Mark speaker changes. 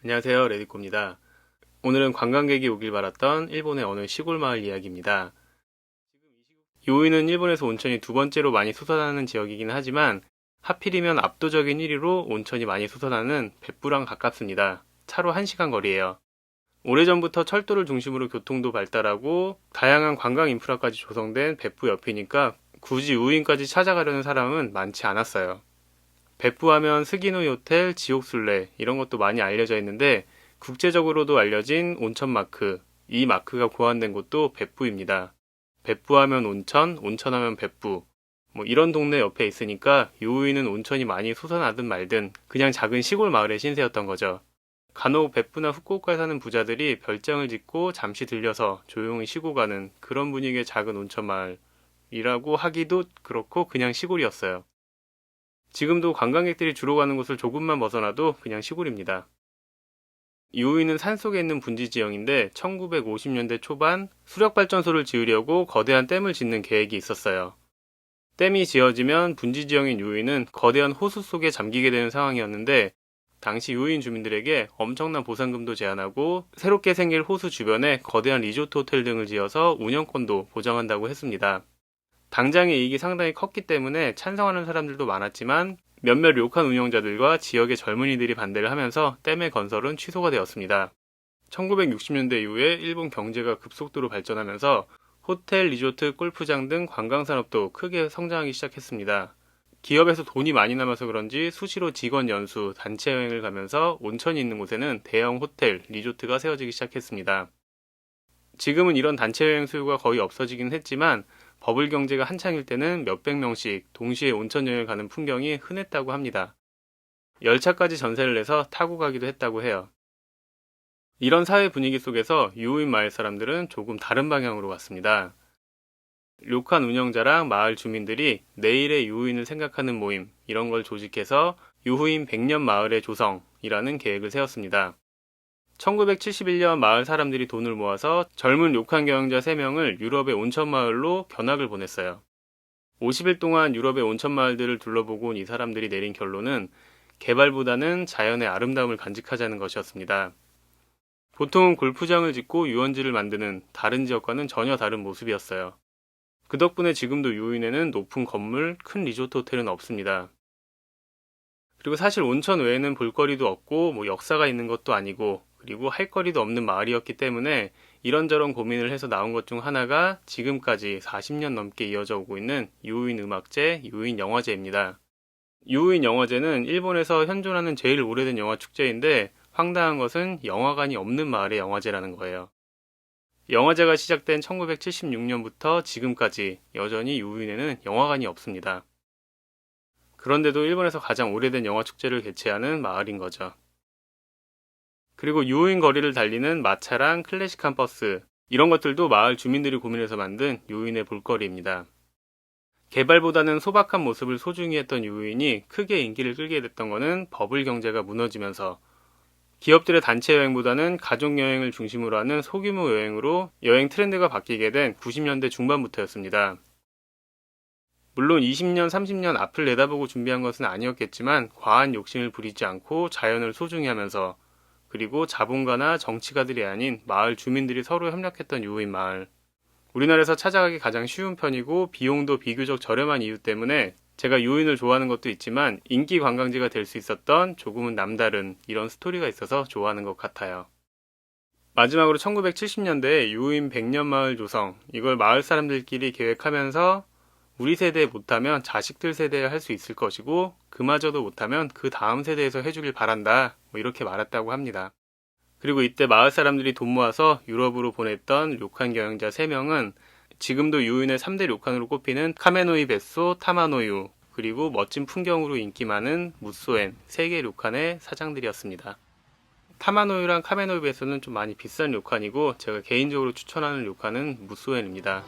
Speaker 1: 안녕하세요, 레디코입니다. 오늘은 관광객이 오길 바랐던 일본의 어느 시골 마을 이야기입니다. 요이는 일본에서 온천이 두 번째로 많이 솟아나는 지역이긴 하지만 하필이면 압도적인 1위로 온천이 많이 솟아나는 벳부랑 가깝습니다. 차로 1시간 거리예요. 오래전부터 철도를 중심으로 교통도 발달하고 다양한 관광 인프라까지 조성된 벳부 옆이니까 굳이 요인까지 찾아가려는 사람은 많지 않았어요. 벳부하면 스기노이 호텔, 지옥순례 이런 것도 많이 알려져 있는데 국제적으로도 알려진 온천 마크, 이 마크가 고안된 곳도 벳부입니다. 벳부하면 온천, 온천하면 벳부 뭐 이런 동네 옆에 있으니까 요우이는 온천이 많이 솟아나든 말든 그냥 작은 시골 마을의 신세였던 거죠. 간혹 벳부나 후쿠오카에 사는 부자들이 별장을 짓고 잠시 들려서 조용히 쉬고 가는 그런 분위기의 작은 온천 마을이라고 하기도 그렇고 그냥 시골이었어요. 지금도 관광객들이 주로 가는 곳을 조금만 벗어나도 그냥 시골입니다. 요이는 산속에 있는 분지 지형인데 1950년대 초반 수력발전소를 지으려고 거대한 댐을 짓는 계획이 있었어요. 댐이 지어지면 분지 지형인 요이는 거대한 호수 속에 잠기게 되는 상황이었는데 당시 요인 주민들에게 엄청난 보상금도 제안하고 새롭게 생길 호수 주변에 거대한 리조트 호텔 등을 지어서 운영권도 보장한다고 했습니다. 당장의 이익이 상당히 컸기 때문에 찬성하는 사람들도 많았지만 몇몇 료칸 운영자들과 지역의 젊은이들이 반대를 하면서 댐의 건설은 취소가 되었습니다. 1960년대 이후에 일본 경제가 급속도로 발전하면서 호텔, 리조트, 골프장 등 관광산업도 크게 성장하기 시작했습니다. 기업에서 돈이 많이 남아서 그런지 수시로 직원 연수, 단체 여행을 가면서 온천이 있는 곳에는 대형 호텔, 리조트가 세워지기 시작했습니다. 지금은 이런 단체 여행 수요가 거의 없어지긴 했지만 버블 경제가 한창일 때는 몇백 명씩 동시에 온천 여행을 가는 풍경이 흔했다고 합니다. 열차까지 전세를 내서 타고 가기도 했다고 해요. 이런 사회 분위기 속에서 유후인 마을 사람들은 조금 다른 방향으로 갔습니다. 료칸 운영자랑 마을 주민들이 내일의 유후인을 생각하는 모임 이런 걸 조직해서 유후인 100년 마을의 조성이라는 계획을 세웠습니다. 1971년 마을 사람들이 돈을 모아서 젊은 료칸 경영자 3명을 유럽의 온천 마을로 견학을 보냈어요. 50일 동안 유럽의 온천 마을들을 둘러보고 온 이 사람들이 내린 결론은 개발보다는 자연의 아름다움을 간직하자는 것이었습니다. 보통은 골프장을 짓고 유원지를 만드는 다른 지역과는 전혀 다른 모습이었어요. 그 덕분에 지금도 유인에는 높은 건물, 큰 리조트 호텔은 없습니다. 그리고 사실 온천 외에는 볼거리도 없고 역사가 있는 것도 아니고 그리고 할 거리도 없는 마을이었기 때문에 이런저런 고민을 해서 나온 것 중 하나가 지금까지 40년 넘게 이어져 오고 있는 유우인 음악제, 유우인 영화제입니다. 유우인 영화제는 일본에서 현존하는 제일 오래된 영화 축제인데 황당한 것은 영화관이 없는 마을의 영화제라는 거예요. 영화제가 시작된 1976년부터 지금까지 여전히 유우인에는 영화관이 없습니다. 그런데도 일본에서 가장 오래된 영화 축제를 개최하는 마을인 거죠. 그리고 유인 거리를 달리는 마차랑 클래식한 버스 이런 것들도 마을 주민들이 고민해서 만든 유인의 볼거리입니다. 개발보다는 소박한 모습을 소중히 했던 유인이 크게 인기를 끌게 됐던 것은 버블 경제가 무너지면서 기업들의 단체 여행보다는 가족 여행을 중심으로 하는 소규모 여행으로 여행 트렌드가 바뀌게 된 90년대 중반부터였습니다. 물론 20년, 30년 앞을 내다보고 준비한 것은 아니었겠지만 과한 욕심을 부리지 않고 자연을 소중히 하면서 그리고 자본가나 정치가들이 아닌 마을 주민들이 서로 협력했던 유후인 마을. 우리나라에서 찾아가기 가장 쉬운 편이고 비용도 비교적 저렴한 이유 때문에 제가 유인을 좋아하는 것도 있지만 인기 관광지가 될 수 있었던 조금은 남다른 이런 스토리가 있어서 좋아하는 것 같아요. 마지막으로 1970년대에 유후인 100년 마을 조성, 이걸 마을 사람들끼리 계획하면서 우리 세대에 못하면 자식들 세대에 할 수 있을 것이고 그마저도 못하면 그 다음 세대에서 해주길 바란다 이렇게 말했다고 합니다. 그리고 이때 마을 사람들이 돈 모아서 유럽으로 보냈던 료칸 경영자 3명은 지금도 유인의 3대 료칸으로 꼽히는 카메노이 벳소, 타마노유 그리고 멋진 풍경으로 인기 많은 무소엔 3개 료칸의 사장들이었습니다. 타마노유랑 카메노이 벳소는 좀 많이 비싼 료칸이고 제가 개인적으로 추천하는 료칸은 무소엔입니다.